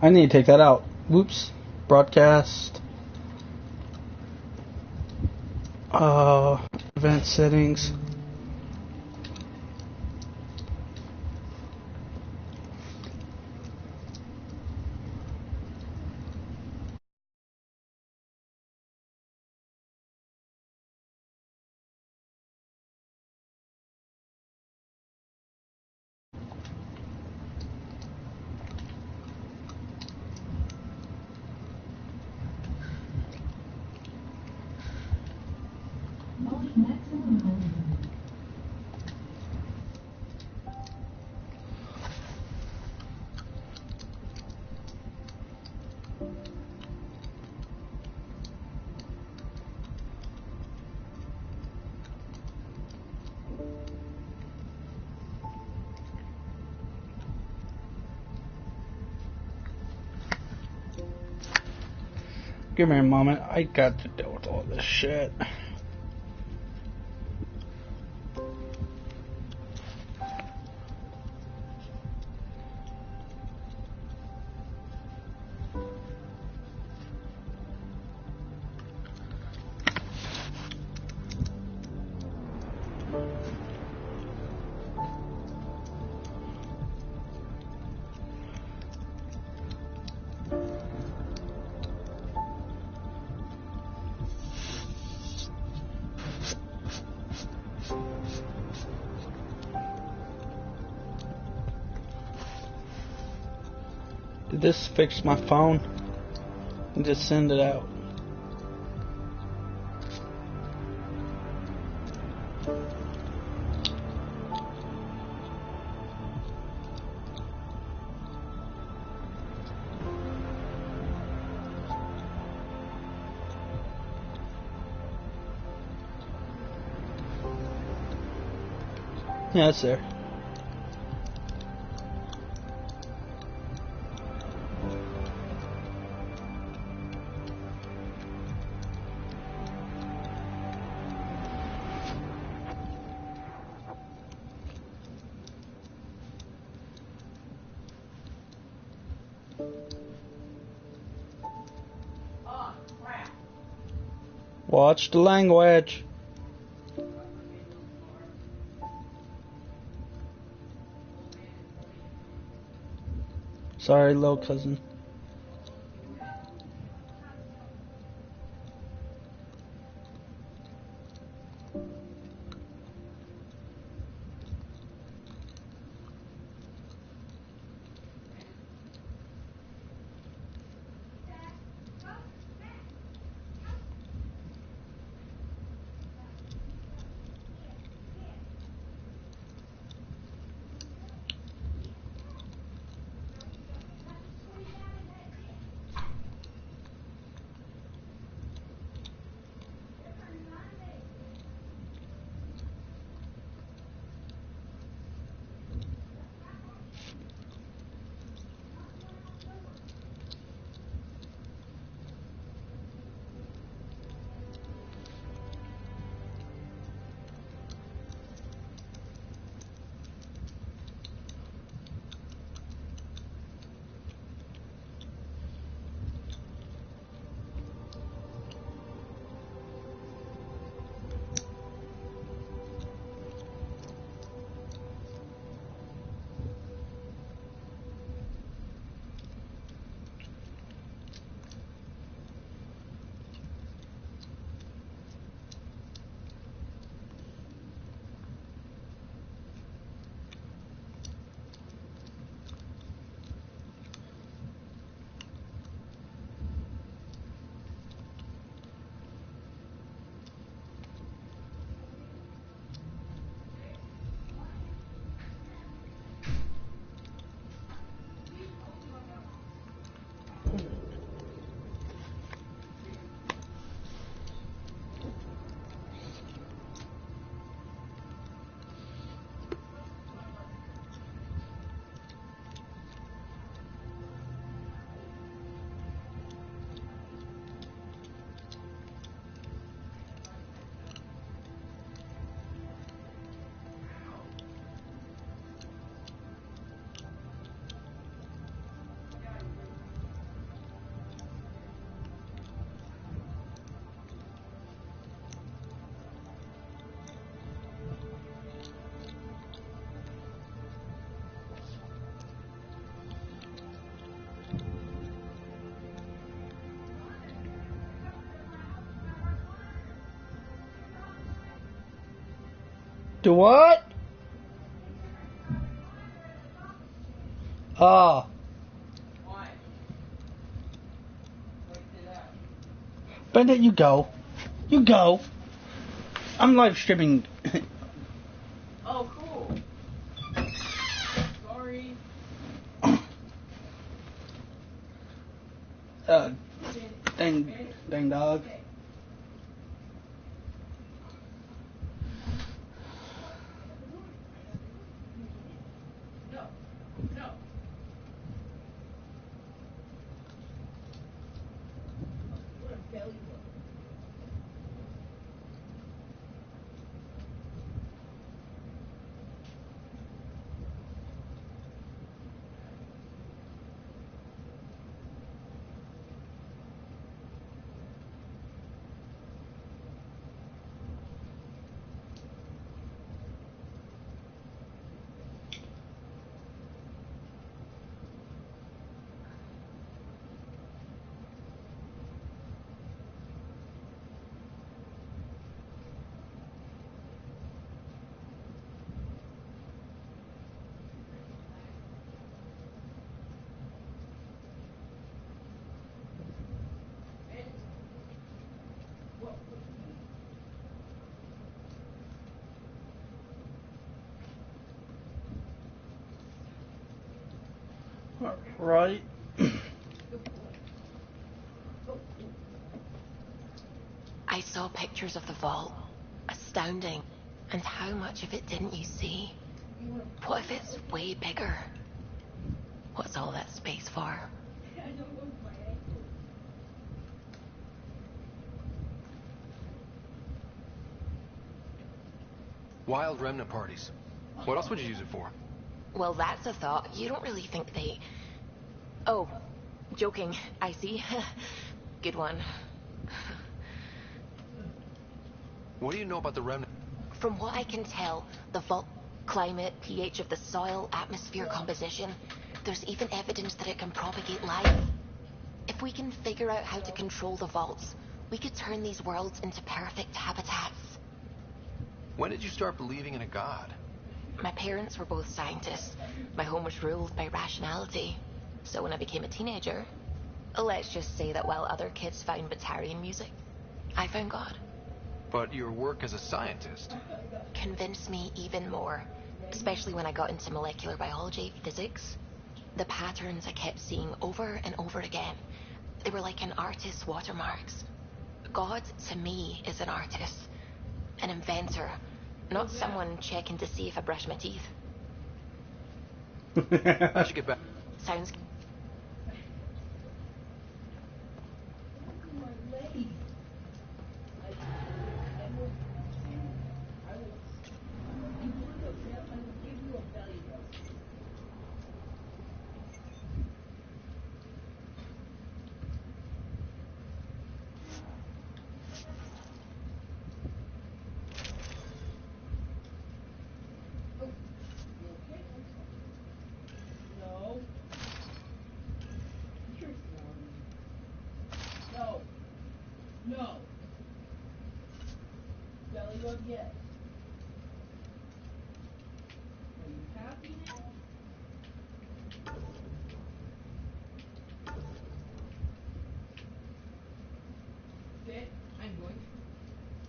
I need to take that out. Whoops. Broadcast. Event settings. Give me a moment. I got to deal with all this shit. Did this fix my phone? And just send it out. Yeah, it's there. Watch the language. Sorry, little cousin. Do what? Ah. Why? Wait to that. Bennett, you go. You go. I'm live streaming. Oh, cool. Sorry. Dang dog. No. No. What a belly rub. Right. I saw pictures of the vault. Astounding. And how much of it didn't you see? What if it's way bigger? What's all that space for? Wild remnant parties. What else would you use it for? Well, that's a thought. You don't really think they... Oh, joking. I see. Good one. What do you know about the remnant? From what I can tell, the vault, climate, pH of the soil, atmosphere composition, there's even evidence that it can propagate life. If we can figure out how to control the vaults, we could turn these worlds into perfect habitats. When did you start believing in a god? My parents were both scientists. My home was ruled by rationality. So when I became a teenager, let's just say that while other kids found Batarian music, I found God. But your work as a scientist... Convinced me even more, especially when I got into molecular biology, physics. The patterns I kept seeing over and over again, they were like an artist's watermarks. God, to me, is an artist, an inventor, not someone checking to see if I brush my teeth. I should get back. Sounds... No. Belly rub, yes. Are you happy now? Sit. I'm going to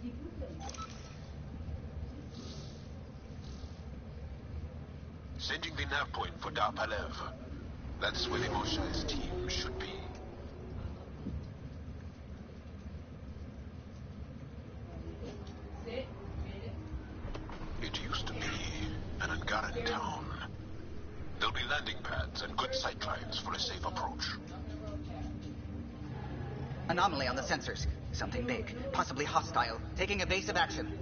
keep you belly rub. Sending the nav point for Dar Palev. That's where the Mosha's team should be. Sit. It used to be an Angaran town. There'll be landing pads and good sight lines for a safe approach. Anomaly on the sensors. Something big, possibly hostile, taking evasive action.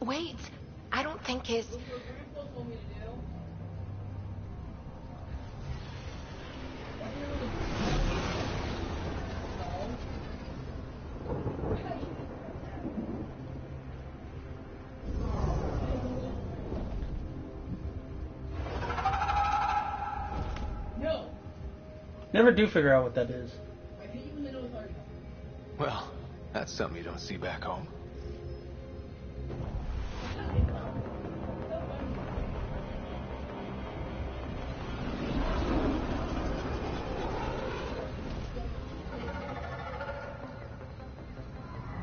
Wait, I don't think his... No. Never do figure out what that is. I hit you in the nose hard enough. Well, that's something you don't see back home.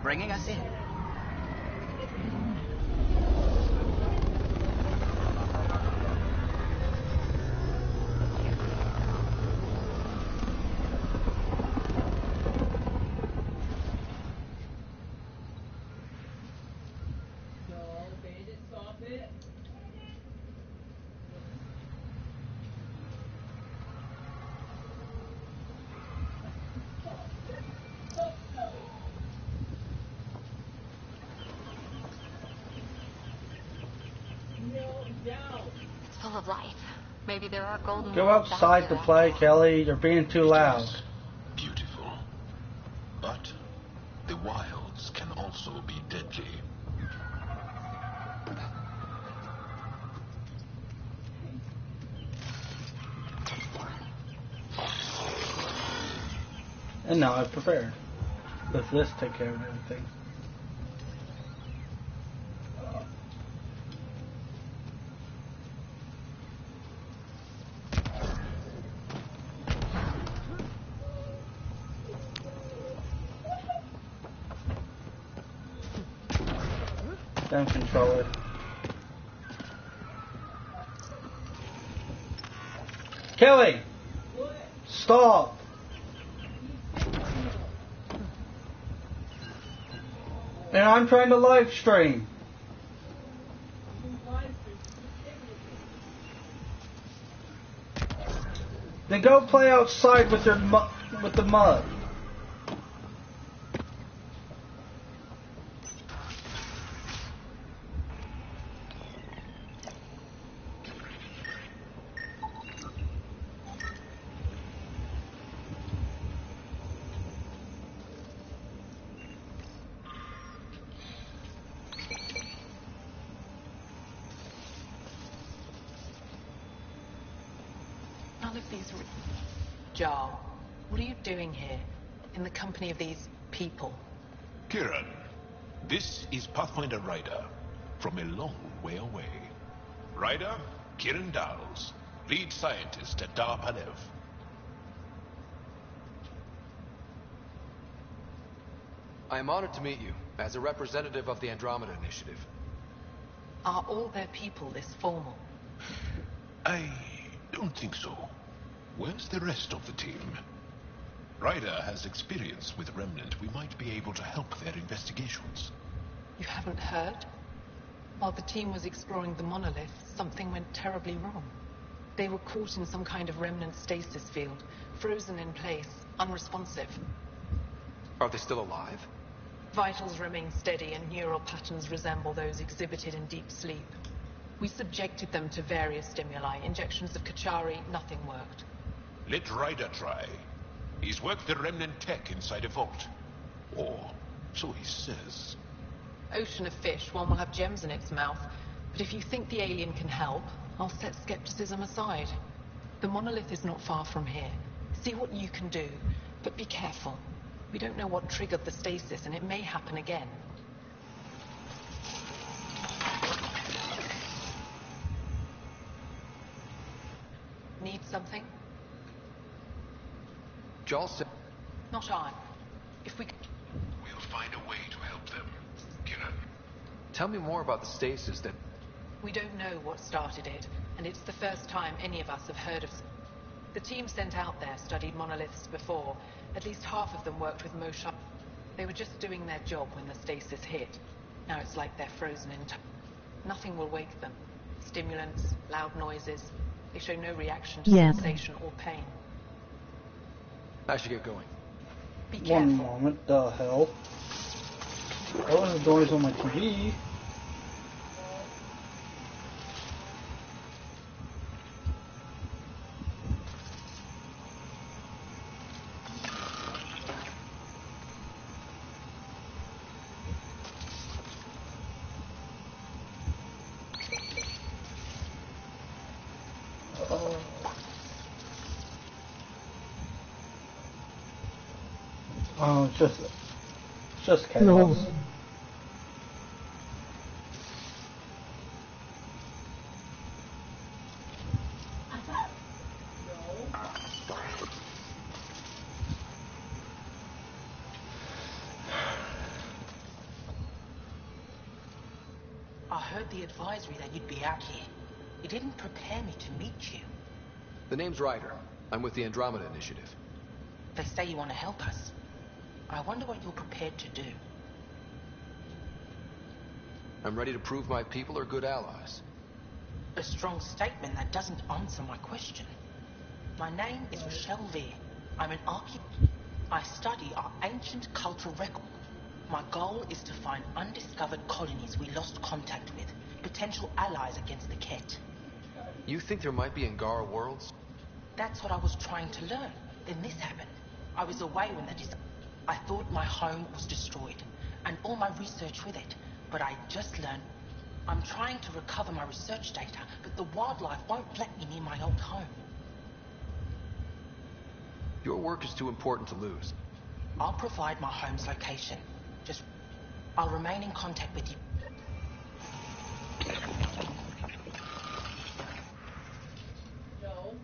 bringing us in. It's full of life. Maybe there are golden. Go outside to play, Kelly. You're being too loud. Beautiful. But the wilds can also be deadly. And now I've prepared. Does this take care of everything? Damn controller. Kelly! Stop! And I'm trying to live stream. Then go play outside with your with the mud. None of these... Jar, what are you doing here? In the company of these people? Kiran, this is Pathfinder Ryder, from a long way away. Ryder, Kiran Dowles, lead scientist at Dar Palev. I am honored to meet you, as a representative of the Andromeda Initiative. Are all their people this formal? I don't think so. Where's the rest of the team? Ryder has experience with Remnant. We might be able to help their investigations. You haven't heard? While the team was exploring the monolith, something went terribly wrong. They were caught in some kind of Remnant stasis field, frozen in place, unresponsive. Are they still alive? Vitals remain steady and neural patterns resemble those exhibited in deep sleep. We subjected them to various stimuli, injections of Kachari, nothing worked. Let Ryder try. He's worked the Remnant tech inside a vault. Or so he says. Ocean of fish, one will have gems in its mouth. But if you think the alien can help, I'll set skepticism aside. The monolith is not far from here. See what you can do, but be careful. We don't know what triggered the stasis, and it may happen again. Need something? Jarl said... Not I. If we... We'll find a way to help them. Kiran. Tell me more about the stasis that... We don't know what started it, and it's the first time any of us have heard of... The team sent out there studied monoliths before. At least half of them worked with motion. They were just doing their job when the stasis hit. Now it's like they're frozen in time. Nothing will wake them. Stimulants, loud noises. They show no reaction to sensation or pain. I should get going. Be careful. One moment, the hell? Oh, the door's on my TV. Oh, it's just chaos. No. heard the advisory that you'd be out here. It didn't prepare me to meet you. The name's Ryder. I'm with the Andromeda Initiative. They say you want to help us. I wonder what you're prepared to do. I'm ready to prove my people are good allies. A strong statement that doesn't answer my question. My name is Rochelle Veer. I'm an archaeologist. I study our ancient cultural record. My goal is to find undiscovered colonies we lost contact with, potential allies against the Ket. You think there might be Angara worlds? That's what I was trying to learn. Then this happened. I was away when I thought my home was destroyed, and all my research with it. But I just learned. I'm trying to recover my research data, but the wildlife won't let me near my old home. Your work is too important to lose. I'll provide my home's location. I'll remain in contact with you. No.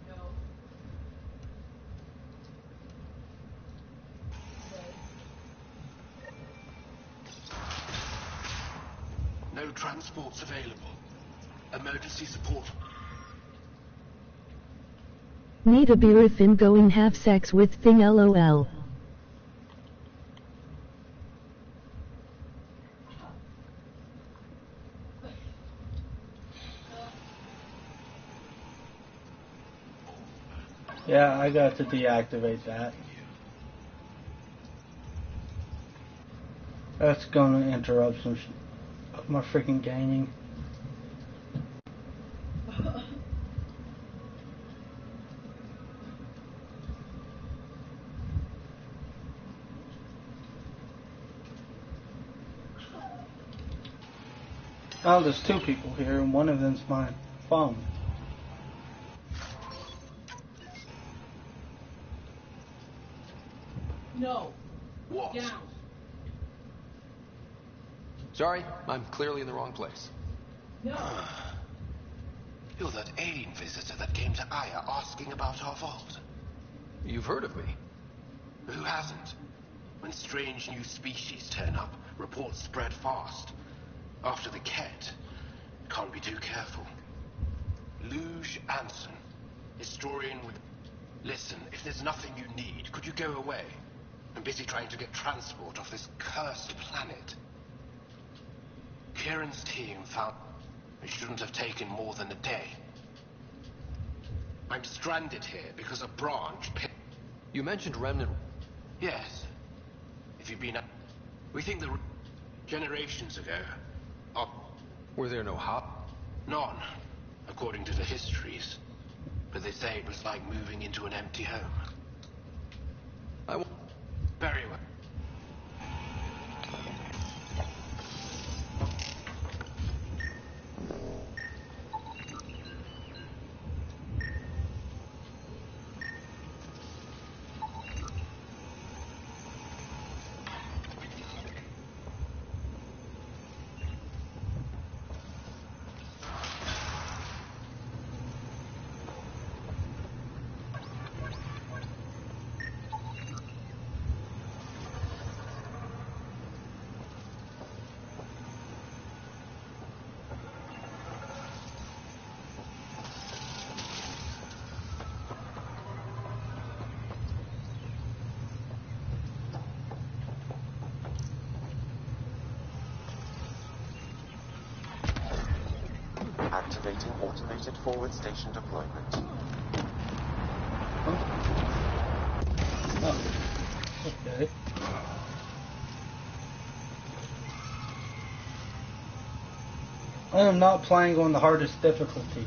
No. No transports available. Emergency support. Need a beer if I'm going have sex with thing lol. Yeah, I got to deactivate that. That's gonna interrupt some of my freaking gaming. Oh, there's two people here, and one of them's my phone. No. What? Down. Sorry, I'm clearly in the wrong place. No. You're that alien visitor that came to Aya asking about our vault. You've heard of me. Who hasn't? When strange new species turn up, reports spread fast. After the Ket, can't be too careful. Luge Anson, historian with... Listen, if there's nothing you need, could you go away? I'm busy trying to get transport off this cursed planet. Kieran's team found... It shouldn't have taken more than a day. I'm stranded here because a branch... You mentioned Remnant... Yes. If you've been... We think the... Generations ago... Were there no hop? None, according to the histories. But they say it was like moving into an empty home. Very well. Activating automated forward station deployment. Oh, okay. I am not playing on the hardest difficulty.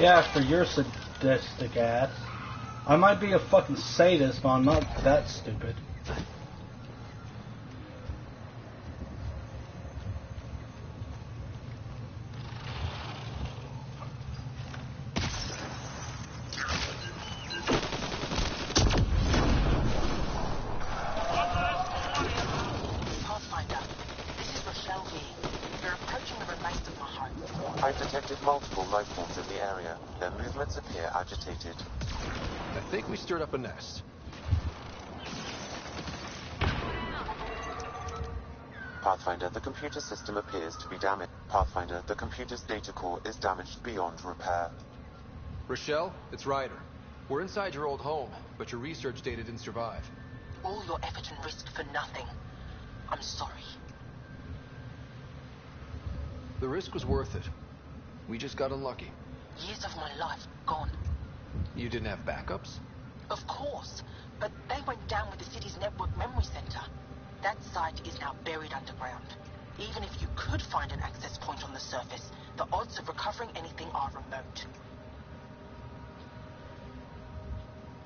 Yeah, for your sadistic ass. I might be a fucking sadist, but I'm not that stupid. Pathfinder, this is Rochelle V. You're approaching the remains of my home. I've detected multiple life forms in the area. Their movements appear agitated. I think we stirred up a nest. Pathfinder, the computer system appears to be damaged. Pathfinder, the computer's data core is damaged beyond repair. Rochelle, it's Ryder. We're inside your old home, but your research data didn't survive. All your effort and risk for nothing. I'm sorry. The risk was worth it. We just got unlucky. Years of my life gone. You didn't have backups? Of course, but they went down with the city's network memory center. That site is now buried underground. Even if you could find an access point on the surface, the odds of recovering anything are remote.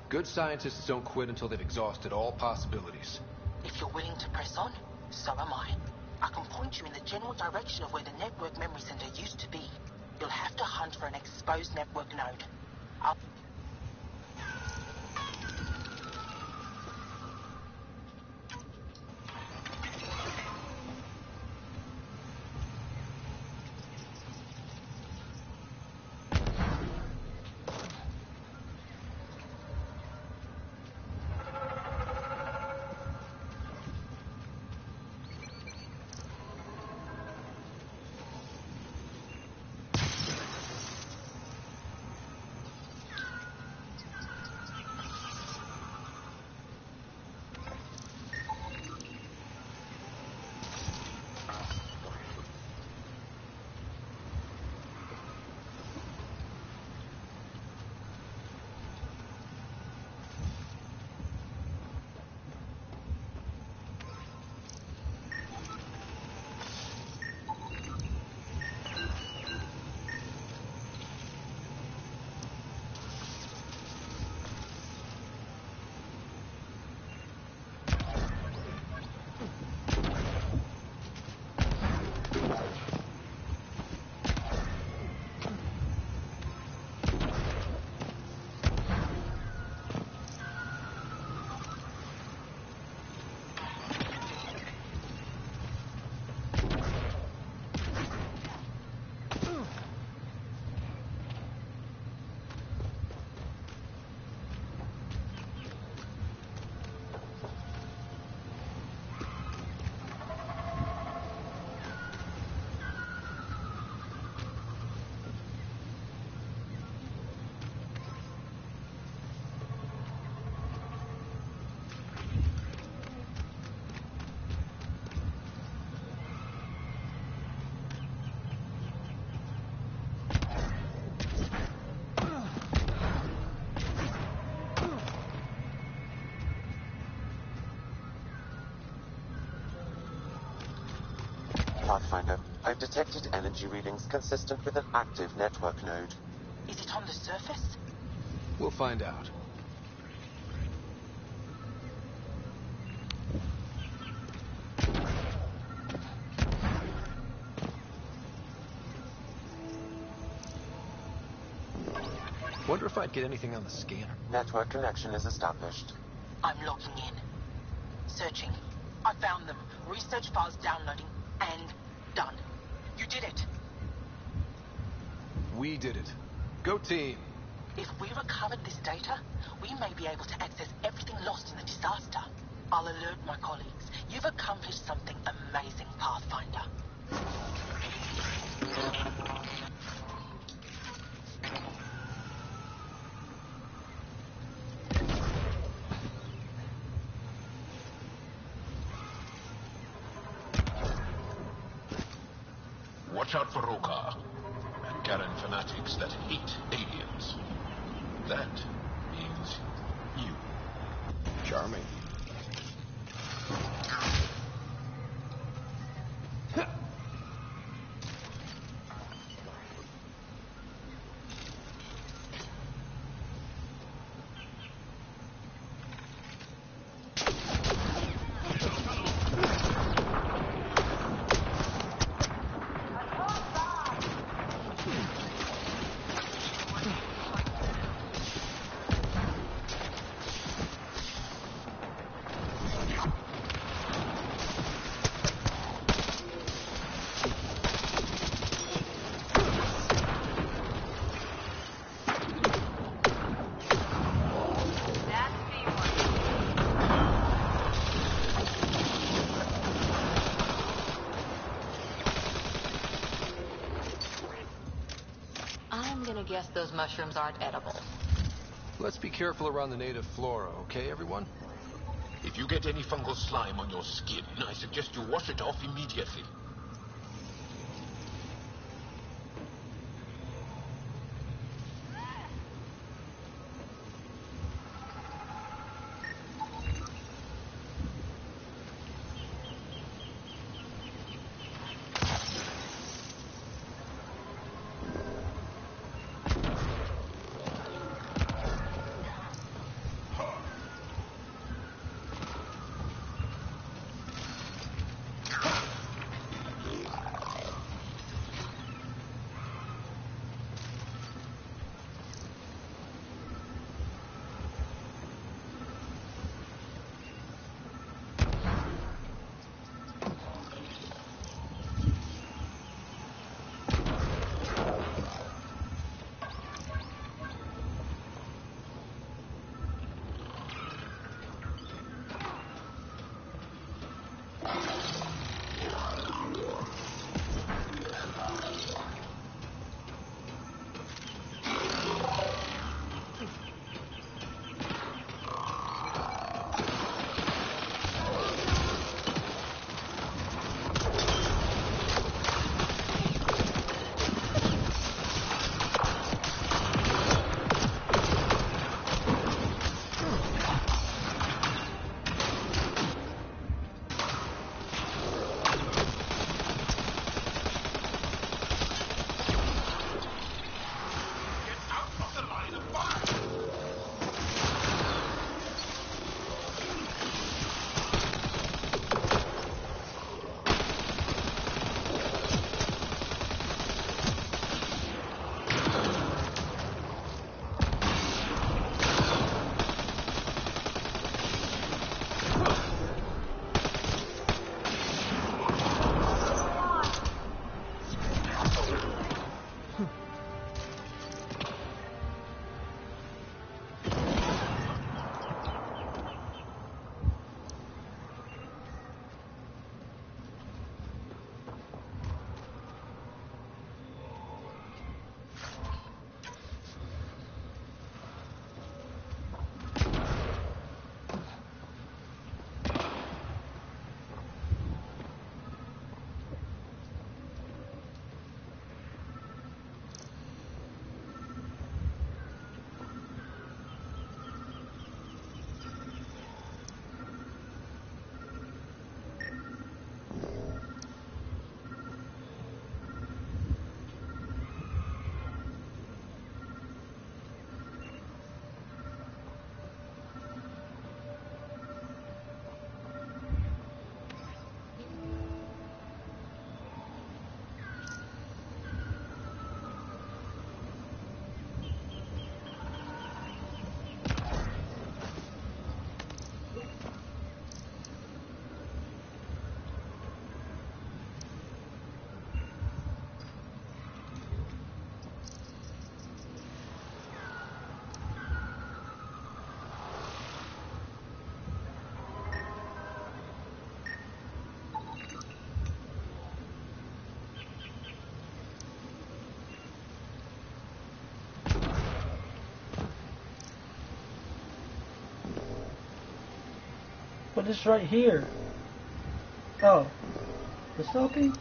Good scientists don't quit until they've exhausted all possibilities. If you're willing to press on, so am I. I can point you in the general direction of where the network memory center used to be. You'll have to hunt for an exposed network node. Pathfinder, I've detected energy readings consistent with an active network node. Is it on the surface? We'll find out. Wonder if I'd get anything on the scanner. Network connection is established. I'm logging in. Searching. I found them. Research files downloading. And done. You did it. We did it. Go team. If we recovered this data, we may be able to access everything lost in the disaster. I'll alert my colleagues. You've accomplished something amazing, Pathfinder. Watch out for Rokar and Garen fanatics that hate aliens. That means you. Charming. guess those mushrooms aren't edible. Let's be careful around the native flora, okay, everyone? If you get any fungal slime on your skin, I suggest you wash it off immediately. But it's right here. Oh. The soapy?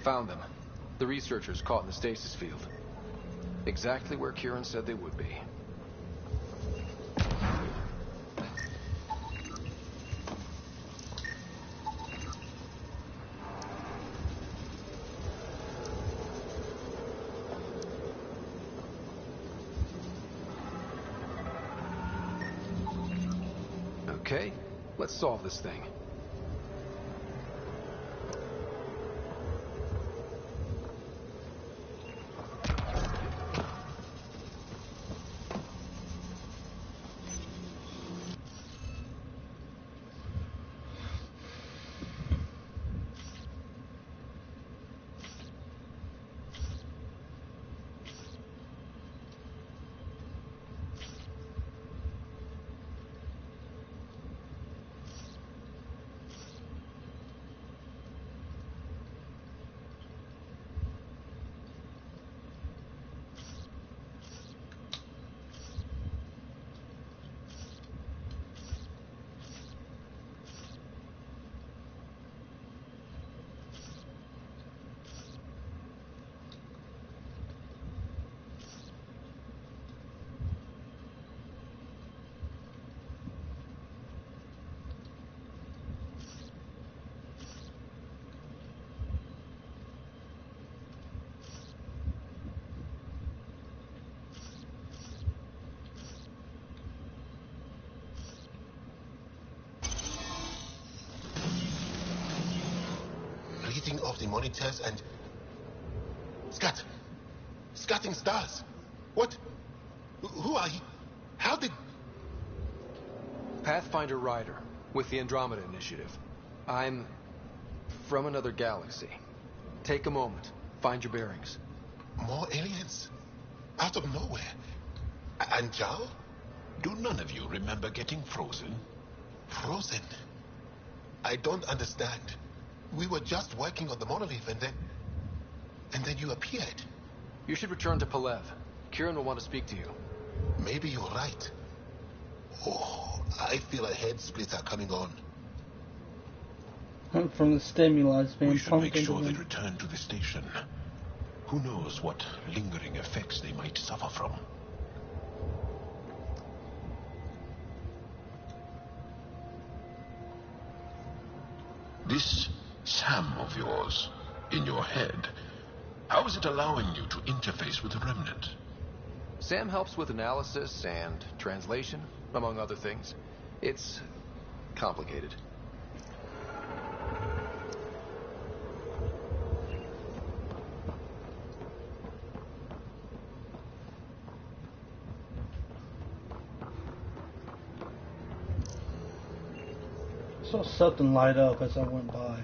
Found them. The researchers caught in the stasis field. Exactly where Kieran said they would be. Okay, let's solve this thing. Reading of the monitors and... Scatting stars. What? Who are you? How did... Pathfinder Ryder, with the Andromeda Initiative. I'm from another galaxy. Take a moment. Find your bearings. More aliens? Out of nowhere? And Jal? Do none of you remember getting frozen? Frozen? I don't understand. We were just working on the monolith and then you appeared. You should return to Palev. Kieran will want to speak to you. Maybe you're right. Oh, I feel a head splitter coming on. From the stimuli being We should pumped make into sure they them. return to the station. Who knows what lingering effects they might suffer from. This Sam of yours, in your head, how is it allowing you to interface with the Remnant? Sam helps with analysis and translation, among other things. It's complicated. I saw something light up as I went by.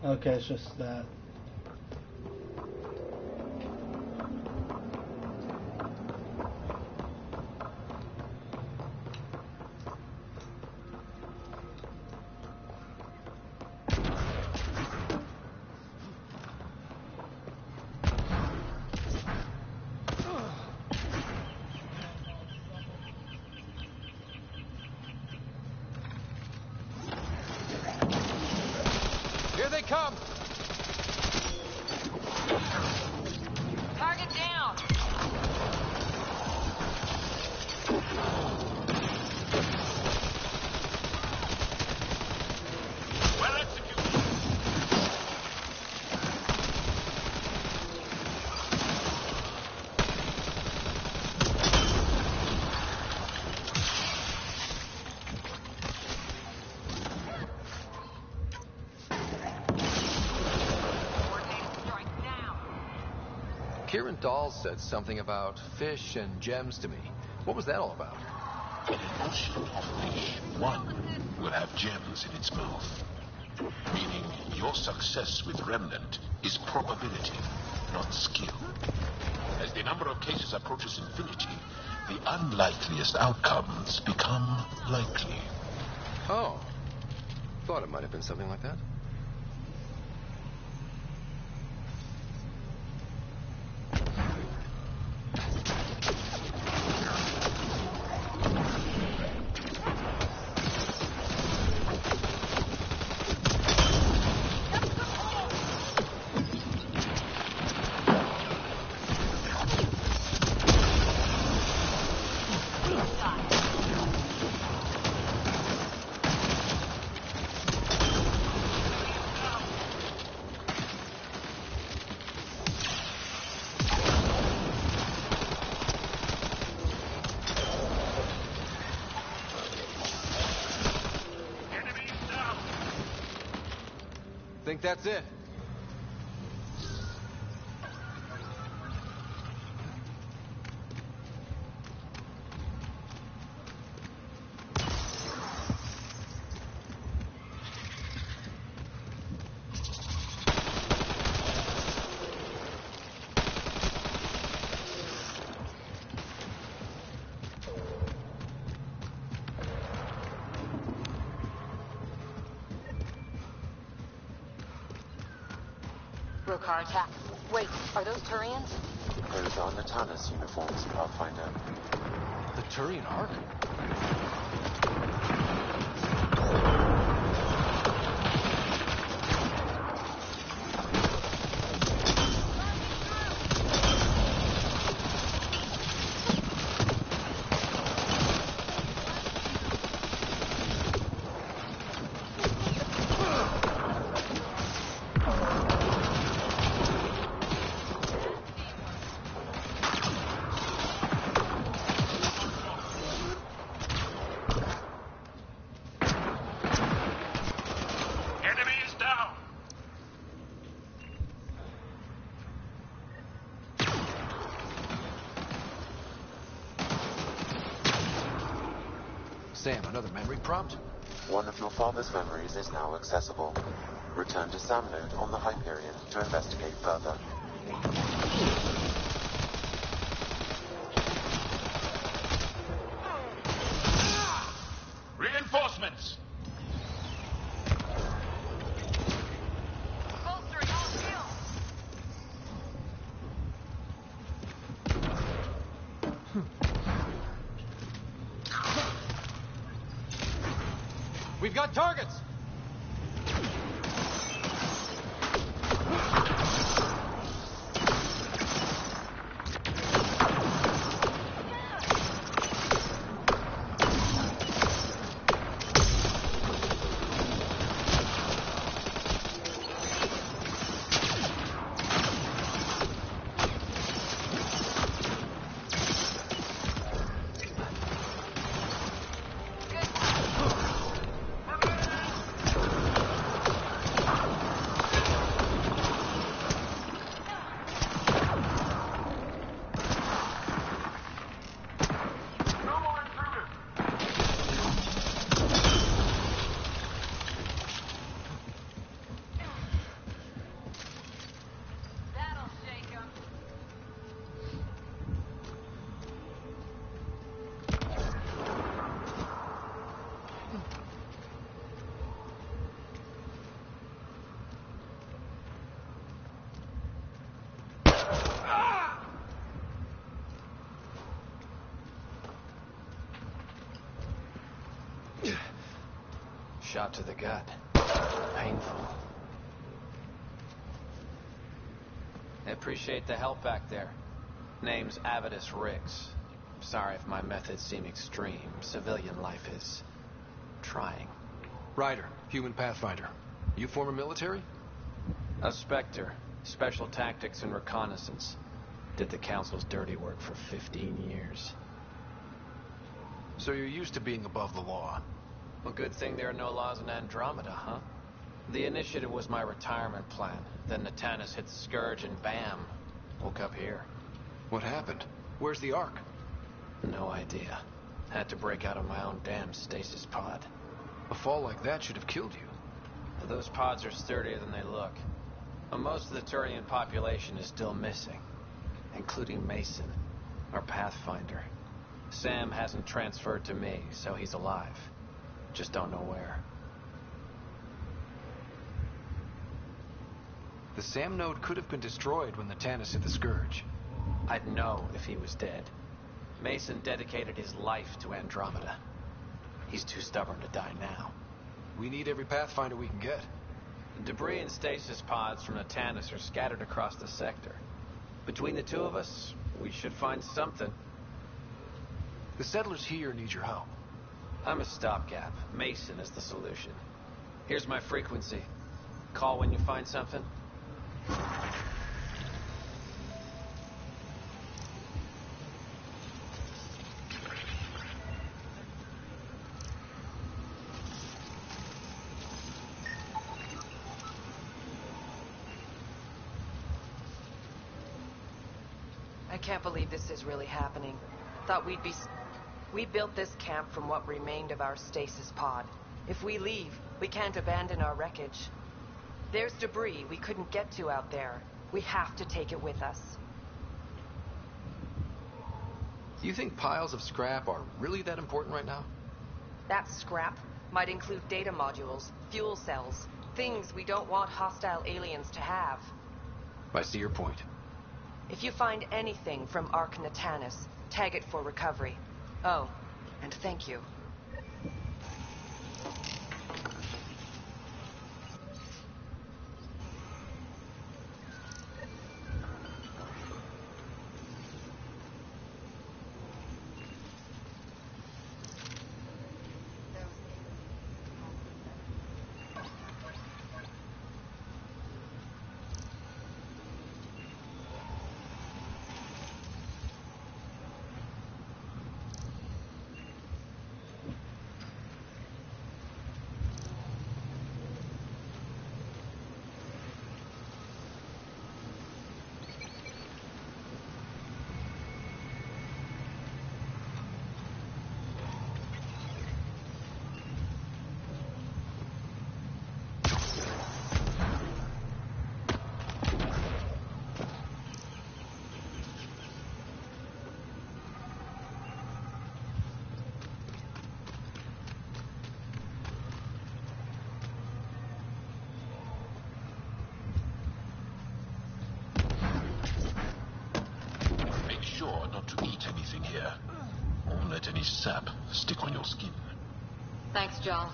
Okay, it's just that. Here they come! Target down. Well executed. Strike now. Kieran Dahl said something about fish and gems to me. What was that all about? In an ocean of fish, one will have gems in its mouth. Meaning your success with Remnant is probability, not skill. As the number of cases approaches infinity, the unlikeliest outcomes become likely. Oh. Thought it might have been something like that. Think that's it? Rokar attack. Wait, are those Turians? Those are Natanus uniforms, Pathfinder. The Turian Ark? Sam, another memory prompt? One of your father's memories is now accessible. Return to Sam Node on the Hyperion to investigate further. Reinforcements! We've got targets! Shot to the gut. Painful. I appreciate the help back there. Name's Avidus Riggs. Sorry if my methods seem extreme. Civilian life is trying. Ryder, human Pathfinder. You former military? A Spectre. Special tactics and reconnaissance. Did the Council's dirty work for 15 years. So you're used to being above the law. Well, good thing there are no laws in Andromeda, huh? The initiative was my retirement plan. Then Natanus hit the Scourge and bam, woke up here. What happened? Where's the Ark? No idea. Had to break out of my own damn stasis pod. A fall like that should have killed you. Those pods are sturdier than they look. But most of the Turian population is still missing, including Mason, our Pathfinder. Sam hasn't transferred to me, so he's alive. Just don't know where. The Sam node could have been destroyed when the Natanus hit the Scourge. I'd know if he was dead. Mason dedicated his life to Andromeda. He's too stubborn to die now. We need every Pathfinder we can get. Debris and stasis pods from Natanus are scattered across the sector. Between the two of us, we should find something. The settlers here need your help. I'm a stopgap. Mason is the solution. Here's my frequency. Call when you find something. I can't believe this is really happening. Thought we'd be... We built this camp from what remained of our stasis pod. If we leave, we can't abandon our wreckage. There's debris we couldn't get to out there. We have to take it with us. You think piles of scrap are really that important right now? That scrap might include data modules, fuel cells, things we don't want hostile aliens to have. I see your point. If you find anything from Ark Natanus, tag it for recovery. Oh, and thank you. Sure not to eat anything here, or let any sap stick on your skin. Thanks, John.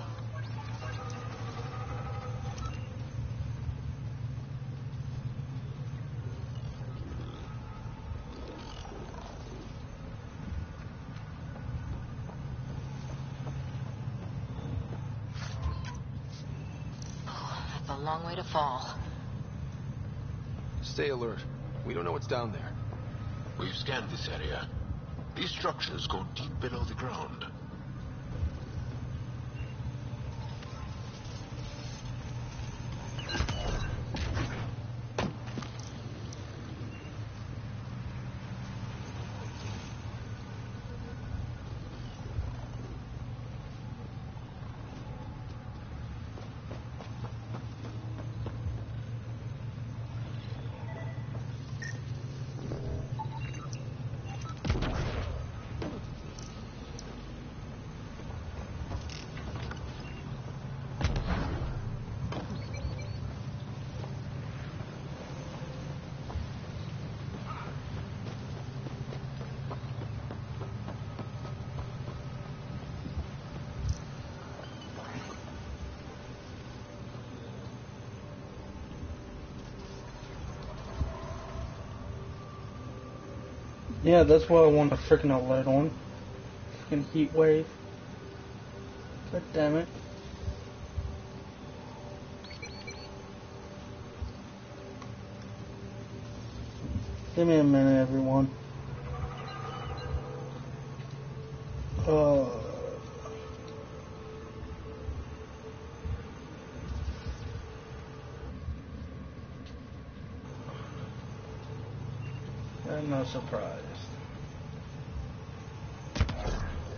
Oh, that's a long way to fall. Stay alert. We don't know what's down there. We've scanned this area. These structures go deep below the ground. Yeah, that's why I want a freaking alert on. Freaking heat wave. God damn it. Give me a minute, everyone. I'm not surprised.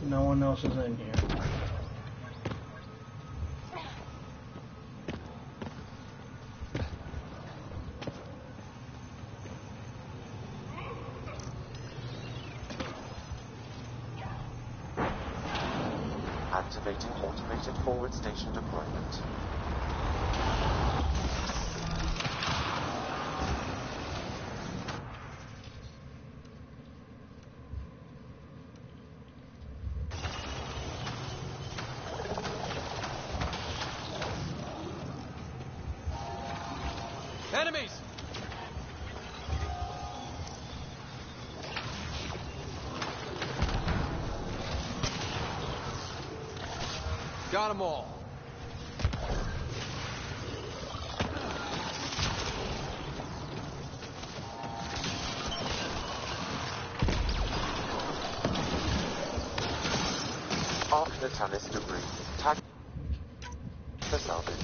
No one else is in here. Activating automated forward station deployment. Enemies! Got them all. Ark Natanus debris. Tag for salvage.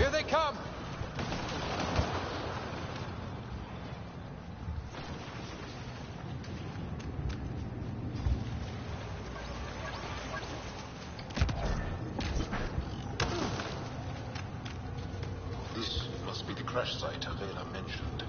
Here they come! This must be the crash site Avela mentioned.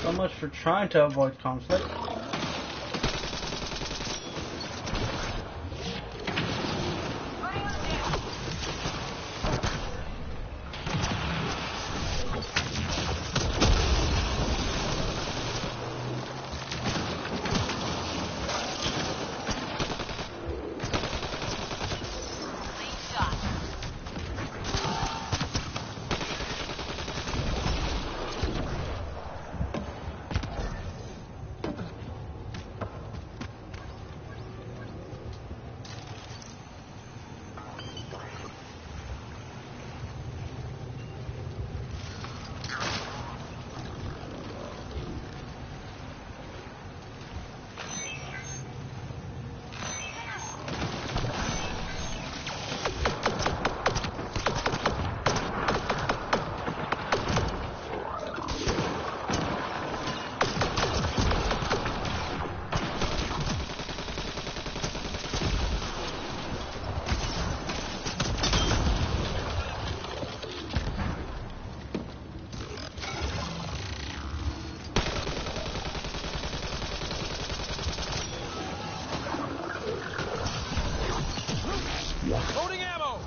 So much for trying to avoid conflict. Loading ammo!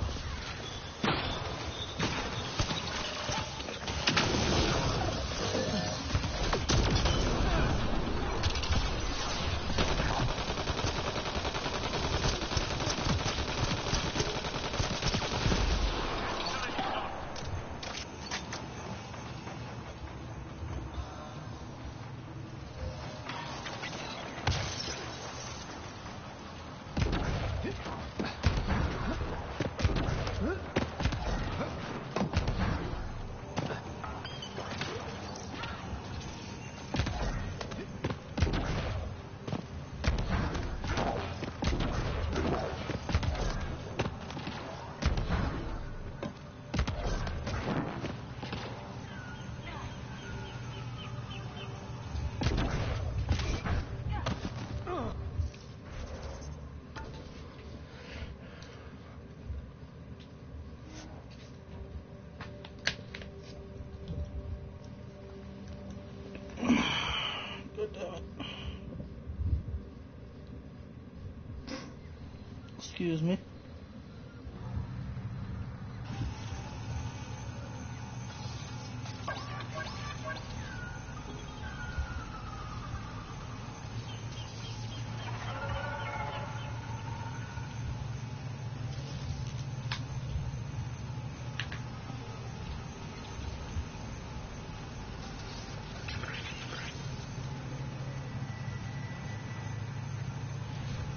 Excuse me.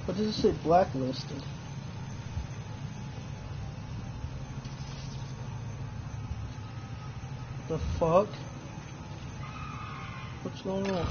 What does it say? Blacklisted. The fuck? What's going on?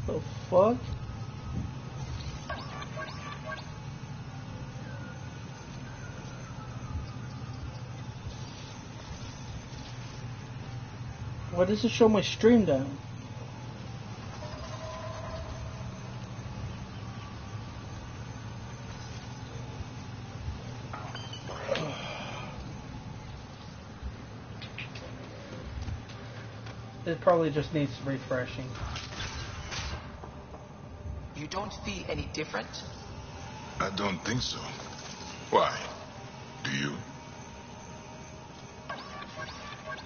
The fuck? Why does it show my stream down? It probably just needs refreshing. You don't feel any different? I don't think so. Why? Do you?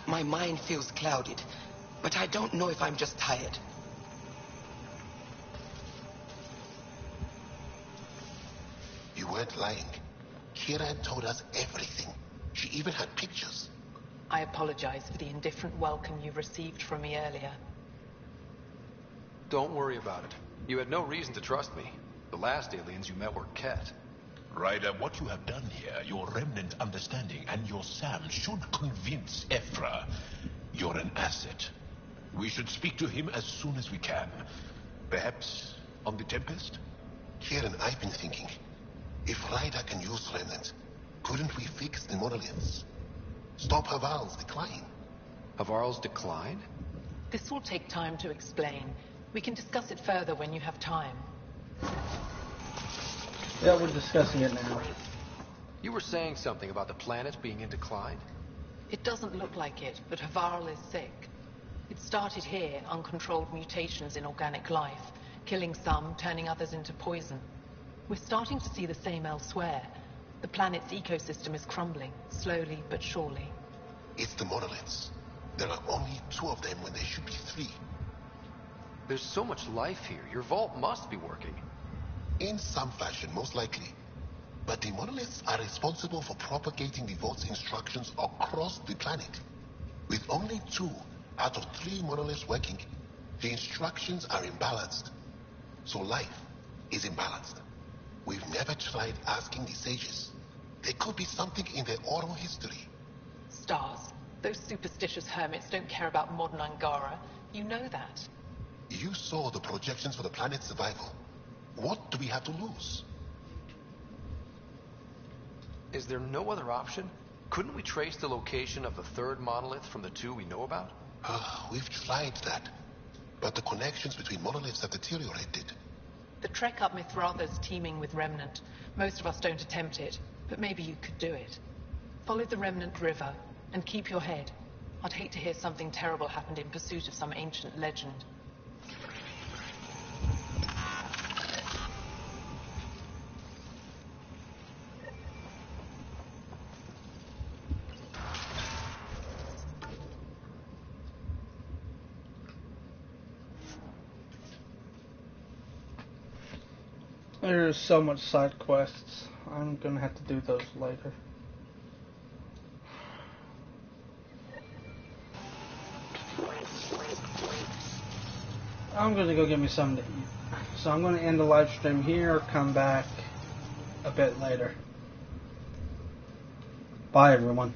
My mind feels clouded, but I don't know if I'm just tired. You weren't lying. Kieran told us everything. She even had pictures. I apologize for the indifferent welcome you received from me earlier. Don't worry about it. You had no reason to trust me. The last aliens you met were Ket. Ryder, what you have done here, your remnant understanding and your Sam should convince Ephra you're an asset. We should speak to him as soon as we can. Perhaps on the Tempest? Kieran, I've been thinking. If Ryder can use remnant, couldn't we fix the monoliths? Stop Haval's decline. Havarl's decline? This will take time to explain. We can discuss it further when you have time. Yeah, we're discussing it now. You were saying something about the planet being in decline? It doesn't look like it, but Havarl is sick. It started here, uncontrolled mutations in organic life, killing some, turning others into poison. We're starting to see the same elsewhere. The planet's ecosystem is crumbling, slowly but surely. It's the monoliths. There are only 2 of them when there should be 3. There's so much life here. Your vault must be working. In some fashion, most likely. But the monoliths are responsible for propagating the vault's instructions across the planet. With only 2 out of 3 monoliths working, the instructions are imbalanced. So life is imbalanced. We've never tried asking the sages. There could be something in their oral history. Stars. Those superstitious hermits don't care about modern Angara. You know that. You saw the projections for the planet's survival. What do we have to lose? Is there no other option? Couldn't we trace the location of the 3rd monolith from the 2 we know about? We've tried that. But the connections between monoliths have deteriorated. The trek up Mithratha's teeming with Remnant. Most of us don't attempt it, but maybe you could do it. Follow the Remnant River, and keep your head. I'd hate to hear something terrible happened in pursuit of some ancient legend. There's so much side quests. I'm gonna have to do those later. I'm gonna go get me something to eat. So I'm gonna end the live stream here, come back a bit later. Bye everyone.